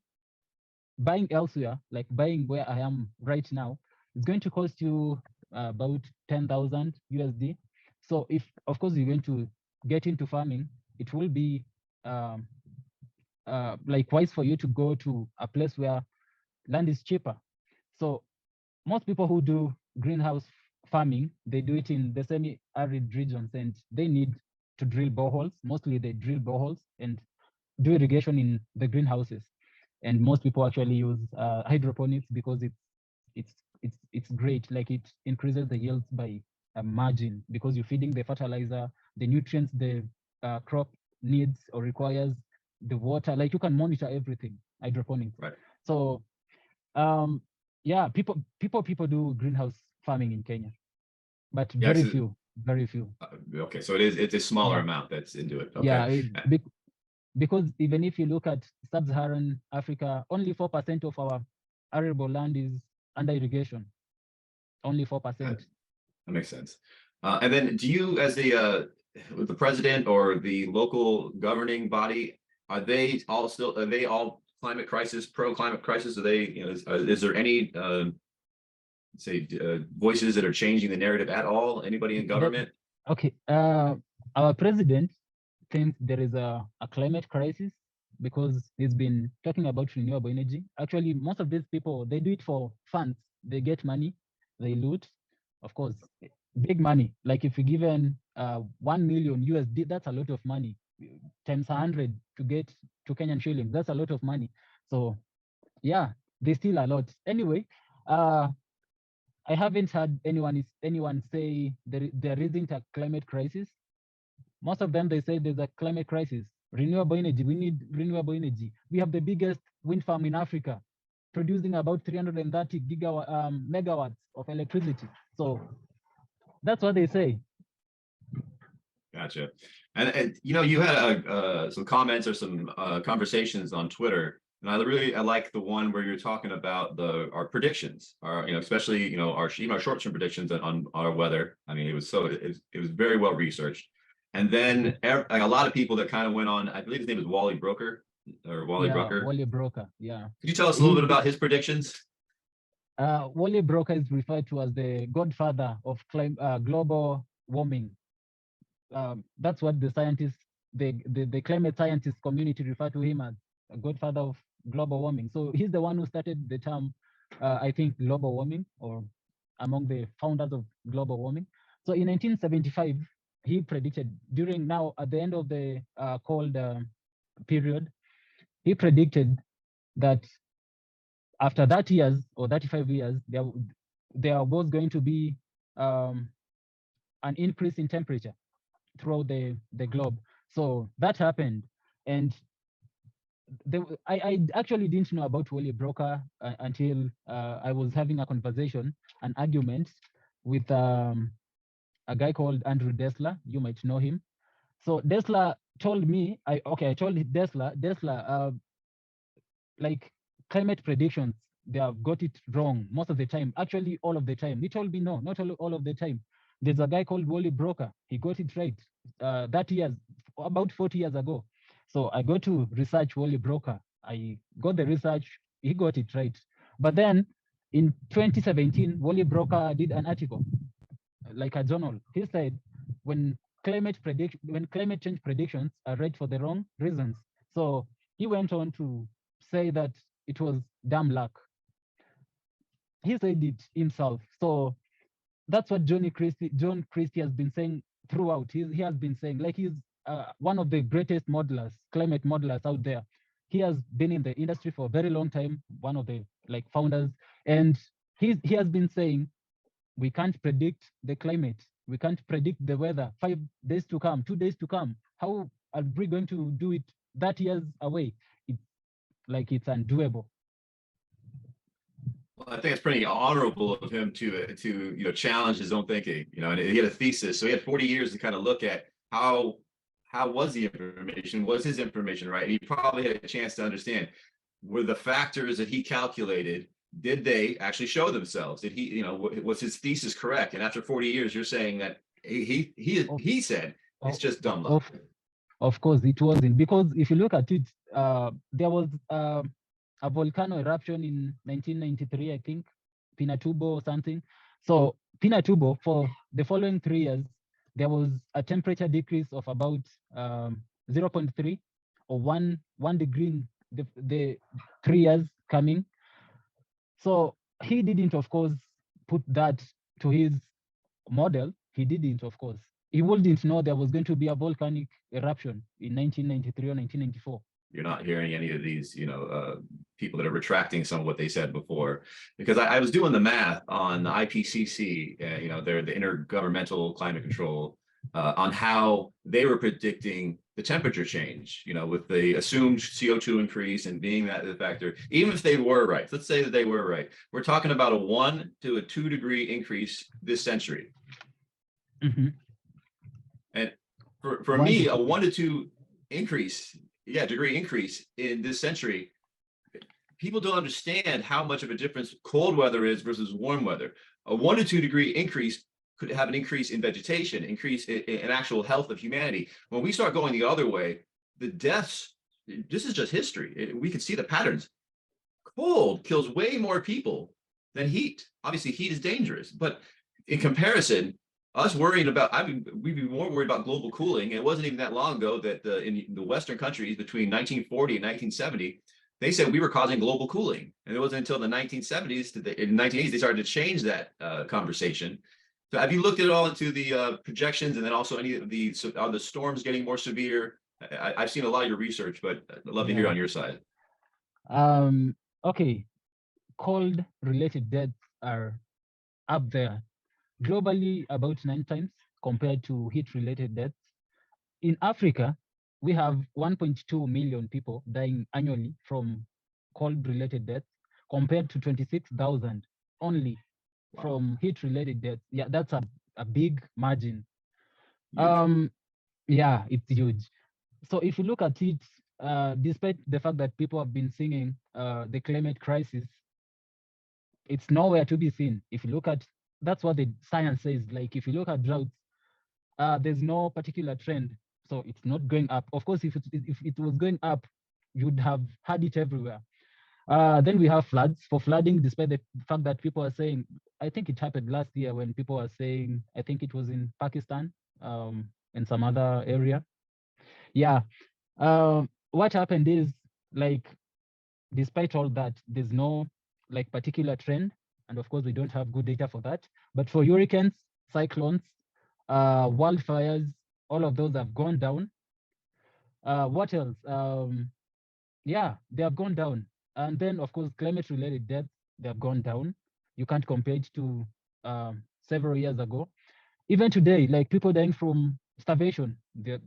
Buying elsewhere, like buying where I am right now, it's going to cost you about 10,000 USD. So if, of course, you're going to get into farming, it will be like wise for you to go to a place where land is cheaper. So most people who do greenhouse farming, they do it in the semi-arid regions, and they need to drill boreholes. Mostly they drill boreholes and do irrigation in the greenhouses. And most people actually use hydroponics because it's great. Like it increases the yields by a margin because you're feeding the fertilizer, the nutrients the crop needs or requires, the water. Like you can monitor everything. Hydroponics. Right. So yeah, people do greenhouse farming in Kenya, but very few. Okay, so it's a smaller amount that's into it. Okay. Yeah, because even if you look at sub-Saharan Africa, only 4% of our arable land is under irrigation. Only 4%. That makes sense. And then, do you, as the president or the local governing body, are they all climate crisis, pro climate crisis? Are they, is there any voices that are changing the narrative at all? Anybody in government? Okay, our president thinks there is a climate crisis because he's been talking about renewable energy. Actually, most of these people, they do it for funds. They get money, they loot, of course, big money. Like if you given 1 million USD, that's a lot of money. Times 100 to get to Kenyan shillings, that's a lot of money. So yeah, there's still a lot. Anyway, I haven't heard anyone say there isn't a climate crisis. Most of them, they say there's a climate crisis. Renewable energy, we need renewable energy. We have the biggest wind farm in Africa, producing about 330 megawatts of electricity. So that's what they say. Gotcha. And you know, you had some comments or some conversations on Twitter, and I like the one where you're talking about our predictions, our especially our even our short term predictions on our weather. I mean, it was very well researched. And then like a lot of people that kind of went on. I believe his name is Wally Broker or Wally Yeah, Brucker. Wally Broker. Yeah. Could you tell us a little bit about his predictions? Wally Broker is referred to as the godfather of global warming. That's what the climate scientist community refer to him as a godfather of global warming. So he's the one who started the term, I think, global warming, or among the founders of global warming. So in 1975, he predicted now at the end of the cold period, he predicted that after 30 years or 35 years, there was going to be an increase in temperature throughout the globe. So that happened. And I actually didn't know about Wally Broker until I was having a conversation, an argument with a guy called Andrew Dessler. You might know him. So Dessler told me, I told Dessler, like climate predictions, they have got it wrong most of the time. Actually, all of the time. He told me no, not all of the time. There's a guy called Wally Broker. He got it right that years, about 40 years ago. So I got to research Wally Broker. I got the research. He got it right. But then in 2017, Wally Broker did an article, like a journal. He said when climate change predictions are right for the wrong reasons. So he went on to say that it was dumb luck. He said it himself. So that's what John Christie has been saying throughout. He has been saying, like, he's one of the greatest modelers, climate modelers out there. He has been in the industry for a very long time, one of the founders, and he has been saying we can't predict the climate, we can't predict the weather 5 days to come, 2 days to come. How are we going to do it that years away? It's undoable. Well, I think it's pretty honorable of him to challenge his own thinking, and he had a thesis, so he had 40 years to kind of look at how was the information, was his information right, and he probably had a chance to understand, were the factors that he calculated, did they actually show themselves? Did he, was his thesis correct? And after 40 years, you're saying that he said it's just dumb luck. Of course, it wasn't, because if you look at it, there was a volcano eruption in 1993, I think, Pinatubo or something. So Pinatubo, for the following 3 years, there was a temperature decrease of about 0.3 or 1 degree in the 3 years coming. So he didn't, of course, put that to his model. He didn't, of course. He wouldn't know there was going to be a volcanic eruption in 1993 or 1994. You're not hearing any of these, people that are retracting some of what they said before. Because I was doing the math on the IPCC, they're the Intergovernmental Climate Control, on how they were predicting the temperature change, with the assumed CO2 increase and being that the factor, even if they were right. Let's say that they were right. We're talking about a 1 to 2 degree increase this century. Mm-hmm. And for me, a 1 to 2 degree increase in this century, people don't understand how much of a difference cold weather is versus warm weather. A 1 to 2 degree increase could have an increase in vegetation, increase in actual health of humanity. When we start going the other way, the deaths, this is just history. We can see the patterns. Cold kills way more people than heat. Obviously, heat is dangerous, but in comparison, us worrying about, we'd be more worried about global cooling. It wasn't even that long ago that in the Western countries between 1940 and 1970, they said we were causing global cooling. And it wasn't until the 1970s, in the 1980s, they started to change that conversation. So have you looked at all into the projections, and then also any of are the storms getting more severe? I've seen a lot of your research, but I'd love to hear on your side. Okay. cold related deaths are up there globally about 9 times compared to heat related deaths. In Africa, we have 1.2 million people dying annually from cold related deaths compared to 26,000 only Wow. from heat related deaths. Yeah, that's a big margin. Huge. Yeah, it's huge. So if you look at it, despite the fact that people have been singing the climate crisis, it's nowhere to be seen. If you look at, that's what the science says. Like if you look at droughts, there's no particular trend, so it's not going up. Of course, if it was going up, you'd have had it everywhere. Then we have floods. For flooding, despite the fact that people are saying, I think it happened last year when people were saying, I think it was in Pakistan, and some other area. Yeah. What happened is, like, despite all that, there's no like particular trend, and of course we don't have good data for that. But for hurricanes, cyclones, wildfires, all of those have gone down. What else? Yeah, they have gone down. And then of course climate related deaths, they have gone down. You can't compare it to several years ago. Even today, like people dying from starvation, they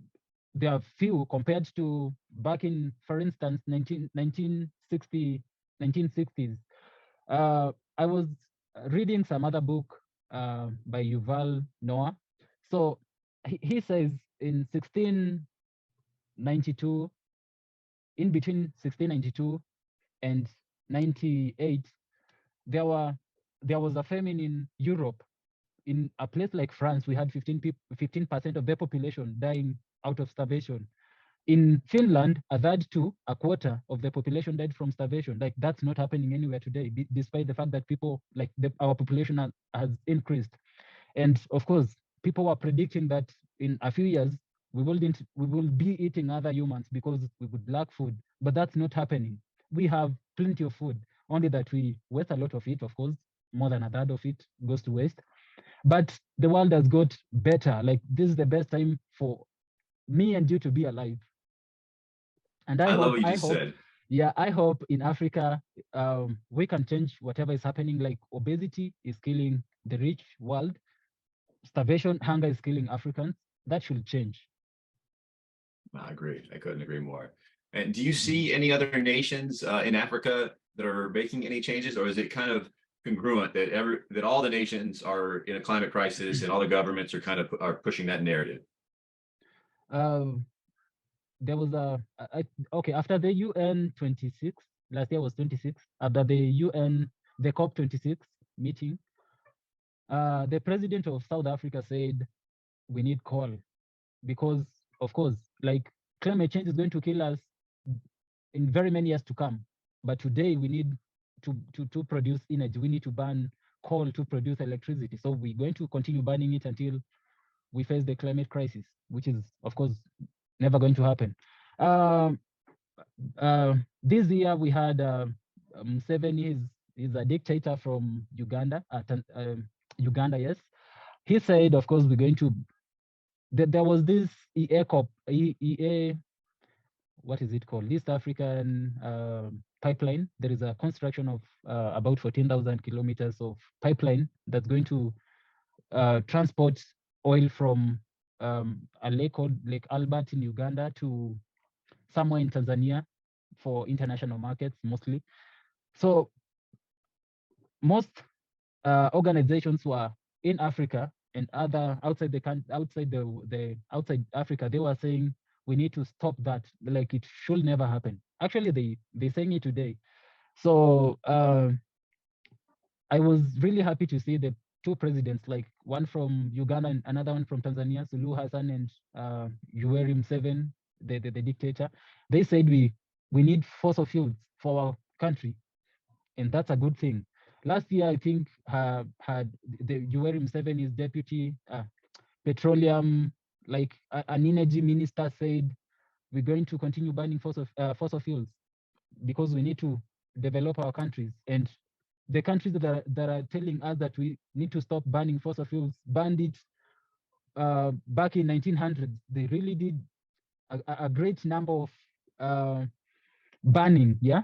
are few compared to back in, for instance, 1960s. I was reading some other book by Yuval Noah. So he says in 1692, in between 1692 and 98, there were there was a famine in Europe. In a place like France, we had 15% of their population dying out of starvation. In Finland, a third to a quarter of the population died from starvation. Like that's not happening anywhere today, despite the fact that people, like our population has increased. And of course, people were predicting that in a few years we will be eating other humans because we would lack food. But that's not happening. We have plenty of food, only that we waste a lot of it. Of course, more than a third of it goes to waste. But the world has got better. Like this is the best time for me and you to be alive. And I love what you just said. yeah, I hope in Africa we can change whatever is happening. Like obesity is killing the rich world, starvation, hunger is killing Africans. That should change. I agree. I couldn't agree more. And do you see any other nations in Africa that are making any changes, or is it kind of congruent that that all the nations are in a climate crisis and all the governments are kind of are pushing that narrative? Um, there was okay, after the UN 26, last year was 26, after the UN, the COP 26 meeting, the president of South Africa said we need coal because, of course, like climate change is going to kill us in very many years to come. But today we need to produce energy. We need to burn coal to produce electricity. So we're going to continue burning it until we face the climate crisis, which is, of course, never going to happen. Um, this year we had Museveni is a dictator from Uganda, Uganda, yes. He said, of course, we're going to, there was this EA, what is it called? East African pipeline. There is a construction of about 14,000 kilometers of pipeline that's going to transport oil from a lake called Lake Albert in Uganda to somewhere in Tanzania for international markets mostly. So most organizations were in Africa and other outside outside Africa, they were saying we need to stop that. Like it should never happen. Actually, they're saying it today. So I was really happy to see the two presidents, like one from Uganda and another one from Tanzania, Suluhu Hassan and Yoweri Museveni, the dictator. They said we need fossil fuels for our country, and that's a good thing. Last year, I think had the Yoweri Museveni's deputy petroleum, like an energy minister, said we're going to continue burning fossil fuels because we need to develop our countries. And the countries that are telling us that we need to stop burning fossil fuels banned it back in 1900s. They really did a great number of burning, yeah.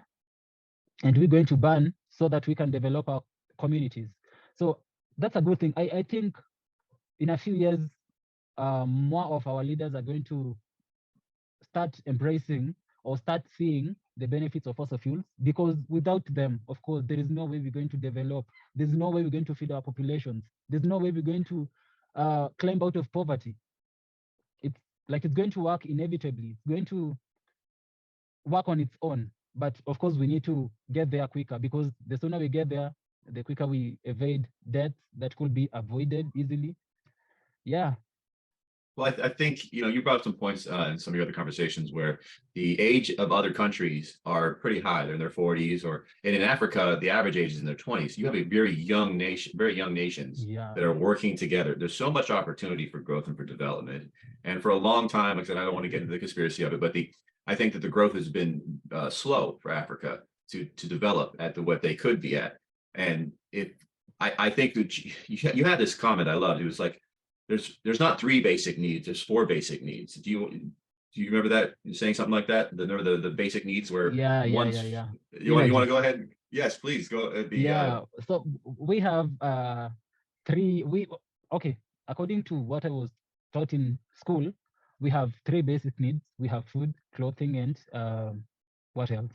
And we're going to ban so that we can develop our communities. So that's a good thing. I think in a few years, more of our leaders are going to start embracing or start seeing the benefits of fossil fuels, because without them, of course, there is no way we're going to develop. There's no way we're going to feed our populations. There's no way we're going to climb out of poverty. It's like it's going to work inevitably. It's going to work on its own. But of course, we need to get there quicker, because the sooner we get there, the quicker we evade deaths that could be avoided easily. Yeah. Well, I think, you brought up some points in some of your other conversations where the age of other countries are pretty high. They're in their 40s, and in Africa, the average age is in their 20s. You have a very young nations Yeah. that are working together. There's so much opportunity for growth and for development. And for a long time, like I said, I don't want to get into the conspiracy of it, but I think that the growth has been slow for Africa to develop at what they could be at. And I think that you had this comment I loved. It was like, there's not three basic needs, there's four basic needs. Do you remember that, saying something like that? Remember the basic needs where Yeah. You want to go ahead? Yes, please go. Yeah. So we have three. Okay. According to what I was taught in school, we have three basic needs. We have food, clothing, and what else?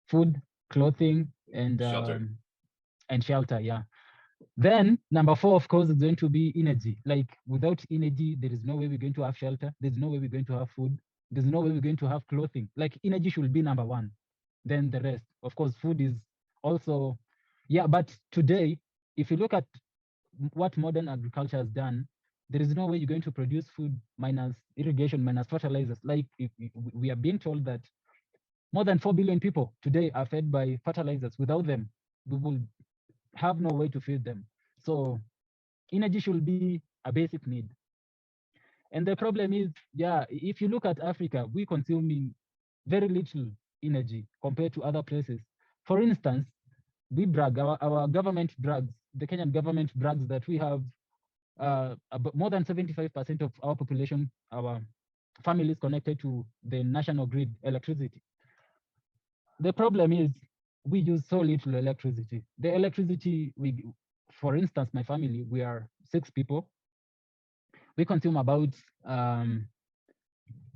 Food, clothing, Shelter. And shelter. Yeah. Then number four, of course, is going to be energy. Like without energy, there is no way we're going to have shelter. There's no way we're going to have food. There's no way we're going to have clothing. Like energy should be number one. Then the rest. Of course, food is also, yeah. But today, if you look at what modern agriculture has done, there is no way you're going to produce food minus irrigation, minus fertilizers. Like if we are being told that more than 4 billion people today are fed by fertilizers. Without them, we will have no way to feed them. So energy should be a basic need. And the problem is, yeah, if you look at Africa, we consuming very little energy compared to other places. For instance, we brag, our government brags, the Kenyan government brags that we have more than 75% of our population, our families connected to the national grid electricity. The problem is we use so little electricity. The electricity for instance, my family, we are 6 people. We consume about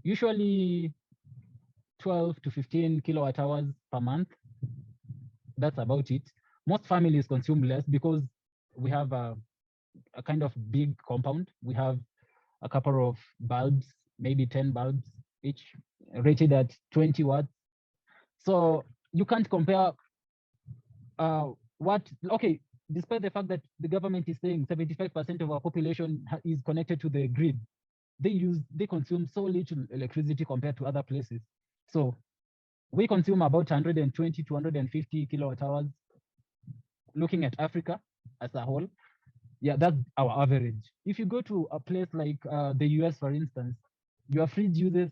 usually 12 to 15 kilowatt hours per month. That's about it. Most families consume less because we have a kind of big compound. We have a couple of bulbs, maybe 10 bulbs each, rated at 20 watts. So you can't compare okay, despite the fact that the government is saying 75% of our population is connected to the grid, they consume so little electricity compared to other places. So we consume about 120 to 150 kilowatt hours. Looking at Africa as a whole, yeah, that's our average. If you go to a place like the US, for instance, your fridge uses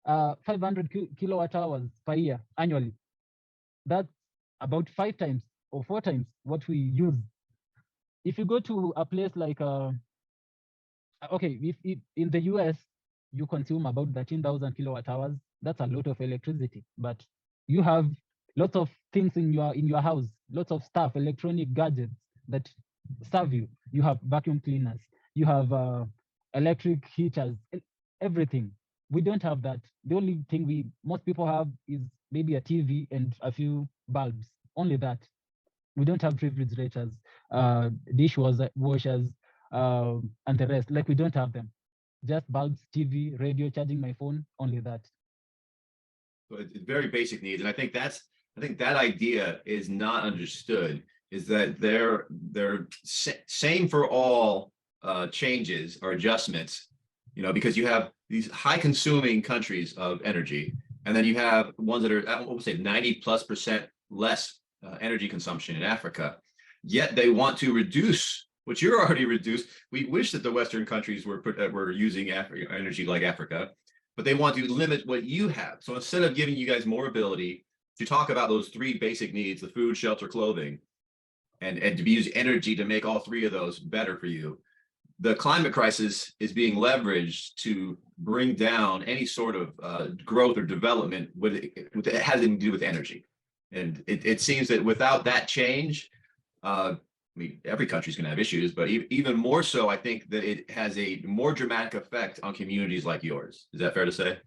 500 kilowatt hours per year annually. That's about 5 times or 4 times what we use. If you go to a place like okay, if in the US you consume about 13,000 kilowatt hours, that's a lot of electricity. But you have lots of things in your house, lots of stuff, electronic gadgets that serve you. You have vacuum cleaners, you have electric heaters, everything. We don't have that. The only thing most people have is maybe a TV and a few bulbs. Only that. We don't have refrigerators, dishwashers, and the rest. Like we don't have them. Just bulbs, TV, radio, charging my phone. Only that. So it's very basic needs, and I think that idea is not understood. Is that they're same for all changes or adjustments, because you have these high consuming countries of energy, and then you have ones that are, I would say, 90+% less energy consumption in Africa. Yet they want to reduce what you're already reduced. We wish that the Western countries were using energy like Africa, but they want to limit what you have. So instead of giving you guys more ability to talk about those three basic needs, the food, shelter, clothing, and to use energy to make all three of those better for you, the climate crisis is being leveraged to bring down any sort of growth or development with it has anything to do with energy. And it seems that without that change, I mean, every country's going to have issues, but even more so, I think that it has a more dramatic effect on communities like yours. Is that fair to say?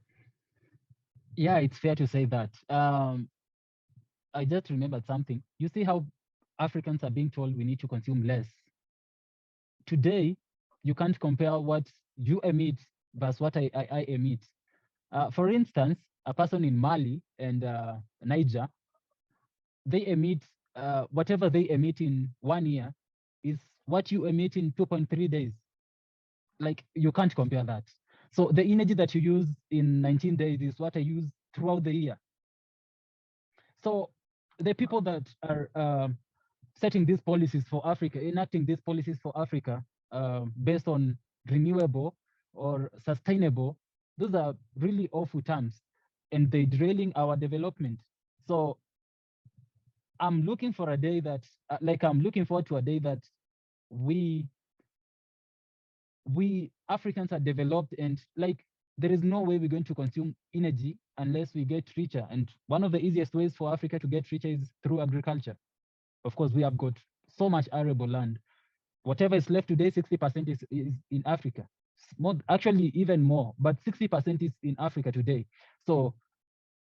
Yeah, it's fair to say that. I just remembered something. You see how Africans are being told we need to consume less. Today, you can't compare what you emit versus what I emit. For instance, a person in Mali and Niger, they emit whatever they emit in 1 year is what you emit in 2.3 days. Like, you can't compare that. So the energy that you use in 19 days is what I use throughout the year. So the people that are setting these policies for Africa, enacting these policies for Africa based on renewable or sustainable, those are really awful terms, and they're derailing our development. So I'm looking for a day that, I'm looking forward to a day that we Africans are developed, and like, there is no way we're going to consume energy unless we get richer. And one of the easiest ways for Africa to get richer is through agriculture. Of course, we have got so much arable land. Whatever is left today, 60% is in Africa. More, actually, even more, but 60% is in Africa today. So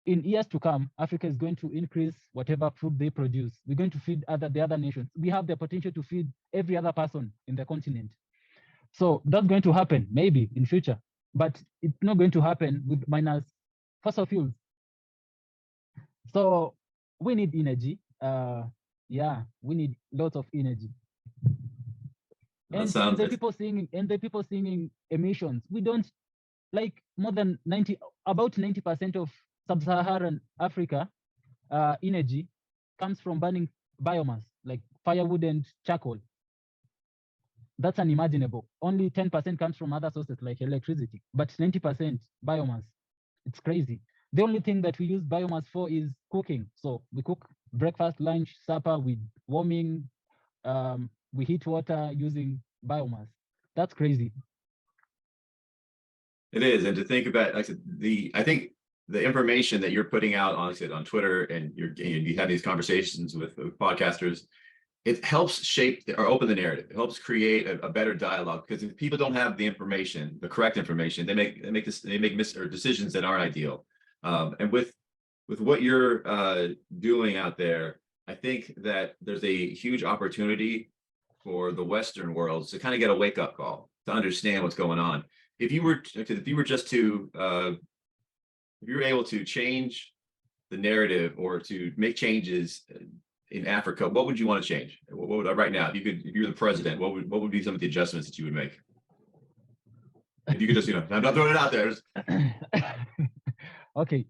in years to come, Africa is going to increase whatever food they produce. We're going to feed the other nations. We have the potential to feed every other person in the continent. So that's going to happen maybe in future, but it's not going to happen with minus fossil fuels. So we need energy. Yeah, we need lots of energy. And the people singing emissions, we don't, like, more than about 90% of sub-Saharan Africa energy comes from burning biomass, like firewood and charcoal. That's unimaginable. Only 10% comes from other sources like electricity, but 90% biomass. It's crazy. The only thing that we use biomass for is cooking. So we cook breakfast, lunch, supper with warming. We heat water using biomass. That's crazy. It is, and to think about, like I said, I think the information that you're putting out on, like I said, on Twitter, and you have these conversations with podcasters, it helps shape or open the narrative. It helps create a better dialogue, because if people don't have the information, the correct information, they make decisions that aren't ideal. And with what you're doing out there, I think that there's a huge opportunity for the Western world to kind of get a wake up call, to understand what's going on. If you were just to if you were able to change the narrative or to make changes in Africa, what would you want to change? What would, right now, if you're the president, what would be some of the adjustments that you would make? If you could just, I'm not throwing it out there. Okay.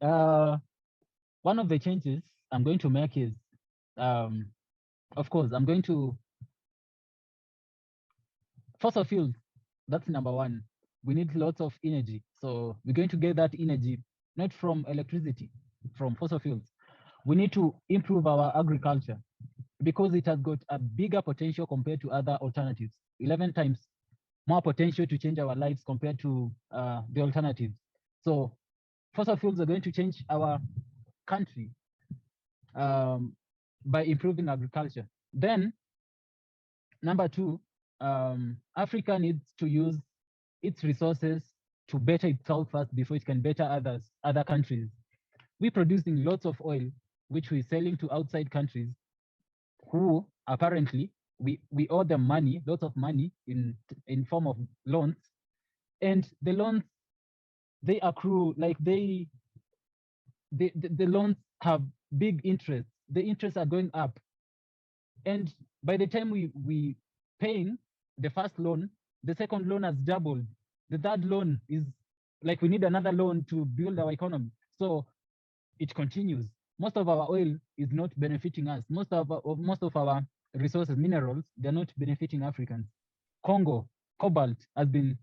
One of the changes I'm going to make is, of course, I'm going to fossil fuels. That's number one. We need lots of energy. So we're going to get that energy not from electricity, from fossil fuels. We need to improve our agriculture because it has got a bigger potential compared to other alternatives, 11 times more potential to change our lives compared to the alternatives. So fossil fuels are going to change our country by improving agriculture. Then, number two, Africa needs to use its resources to better itself first before it can better other countries. We're producing lots of oil, which we're selling to outside countries, who apparently we owe them money, lots of money in form of loans, and the loans, they accrue, like, the loans have big interest. The interests are going up, and by the time we paying the first loan, the second loan has doubled. The third loan is like, we need another loan to build our economy. So it continues. Most of our oil is not benefiting us. Most of our resources, minerals, they're not benefiting Africans. Congo, cobalt has been,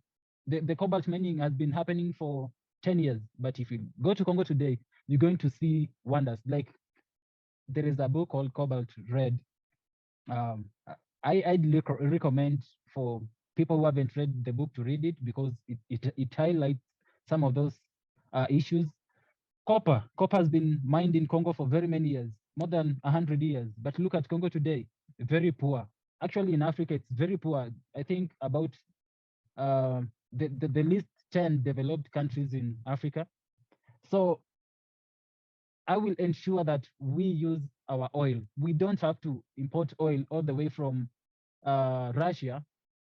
the cobalt mining has been happening for 10 years. But if you go to Congo today, you're going to see wonders. Like, there is a book called Cobalt Red. I'd recommend for people who haven't read the book to read it, because it highlights some of those issues. Copper has been mined in Congo for very many years, more than 100 years. But look at Congo today, very poor. Actually, in Africa, it's very poor. I think about the least 10 developed countries in Africa. So I will ensure that we use our oil. We don't have to import oil all the way from Russia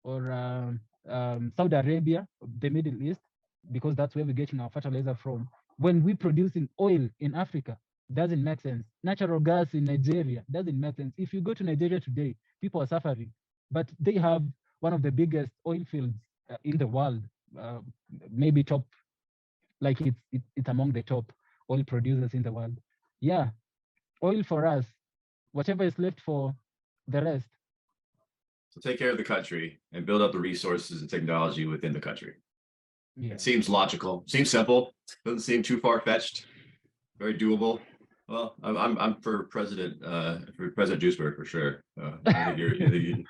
or Saudi Arabia, the Middle East, because that's where we're getting our fertilizer from. When we producing oil in Africa, doesn't make sense. Natural gas in Nigeria doesn't make sense. If you go to Nigeria today, people are suffering, but they have one of the biggest oil fields in the world, uh, maybe top, like it's among the top oil producers in the world. Yeah, oil for us, whatever is left for the rest. So take care of the country and build up the resources and technology within the country. Yeah. It seems logical, seems simple, doesn't seem too far-fetched, very doable. Well, I'm for President Jusper for sure. I think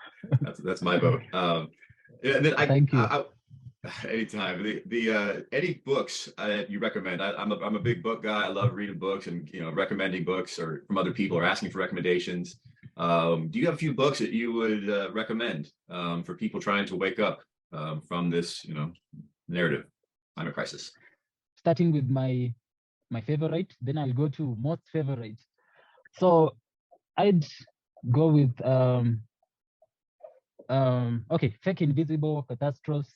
that's my vote. And then Thank you. anytime any books you recommend. I'm a big book guy. I love reading books and recommending books or from other people or asking for recommendations. Do you have a few books that you would recommend for people trying to wake up from this narrative climate crisis? Starting with my favorite, then I'll go to most favorite. So I'd go with okay, Fake Invisible Catastrophes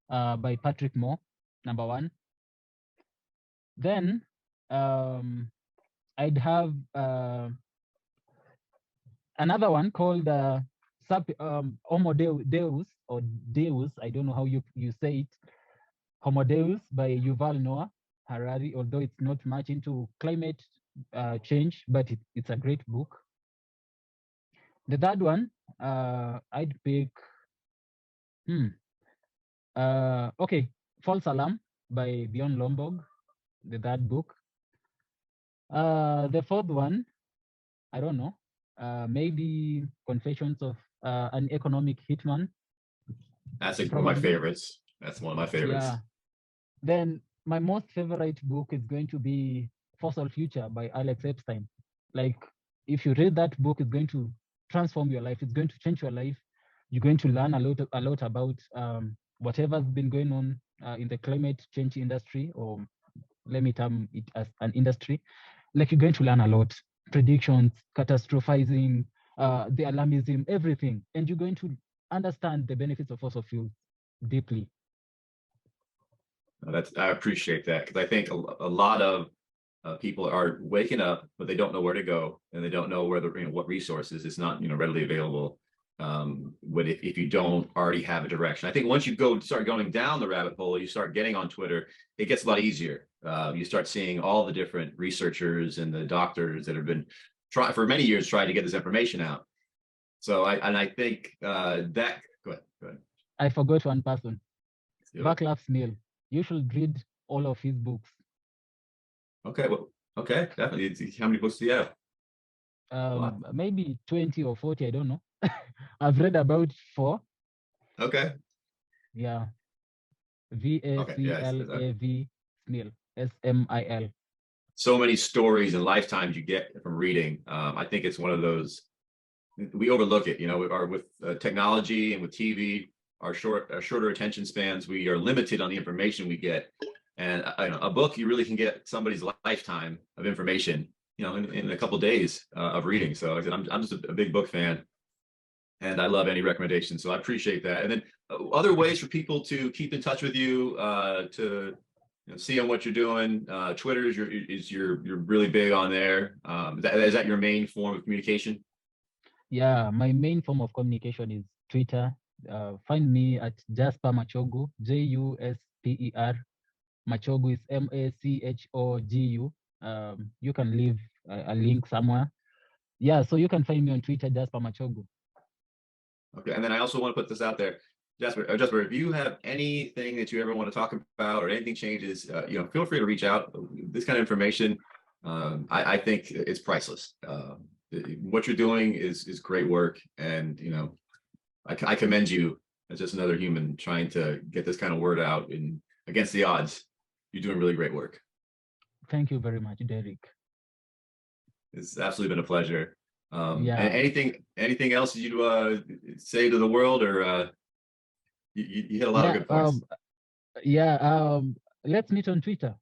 by Patrick Moore, number one. Then I'd have another one called Homo Deus or Deus, I don't know how you say it, Homo Deus by Yuval Noah Harari, although it's not much into climate change, but it's a great book. The third one, I'd pick, okay, False Alarm by Bjorn Lomborg, the third book. The fourth one, I don't know, maybe Confessions of an Economic Hitman. That's one of my favorites. That's one of my favorites. Yeah. Then my most favorite book is going to be Fossil Future by Alex Epstein. Like, if you read that book, it's going to transform your life. It's going to change your life. You're going to learn a lot about whatever's been going on in the climate change industry, or let me term it as an industry. Like, you're going to learn a lot. Predictions, catastrophizing, the alarmism, everything. And you're going to understand the benefits of fossil fuels deeply. I appreciate that, because I think a lot of people are waking up, but they don't know where to go, and they don't know where what resources. It's not readily available. If you don't already have a direction, I think once you start going down the rabbit hole, you start getting on Twitter, it gets a lot easier. You start seeing all the different researchers and the doctors that have been for many years trying to get this information out. So I think that go ahead. I forgot one person, Vaclav Smil. You should read all of his books. Okay, well, okay, definitely. How many books do you have? Maybe 20 or 40, I don't know. I've read about 4. Okay. Yeah. VACLAV Smil, SMIL. So many stories and lifetimes you get from reading. I think it's one of those, we overlook it, with technology and with TV, our shorter attention spans, we are limited on the information we get. And a book, you really can get somebody's lifetime of information, in a couple of days of reading. So I'm just a big book fan, and I love any recommendations. So I appreciate that. And then other ways for people to keep in touch with you, to see on what you're doing. Twitter you're really big on there. Is that your main form of communication? Yeah, my main form of communication is Twitter. Find me at Jusper Muchago, JUSPER. Muchago is MACHOGU. You can leave a link somewhere. Yeah, so you can find me on Twitter, Jusper Muchago. Okay, and then I also want to put this out there, Jusper, if you have anything that you ever want to talk about or anything changes, feel free to reach out. This kind of information, I think it's priceless. What you're doing is great work, and I commend you as just another human trying to get this kind of word out against the odds. You're doing really great work. Thank you very much, Derek. It's absolutely been a pleasure. And Yeah, anything else you say to the world, or you hit a lot of yeah, good points. yeah. Let's meet on Twitter.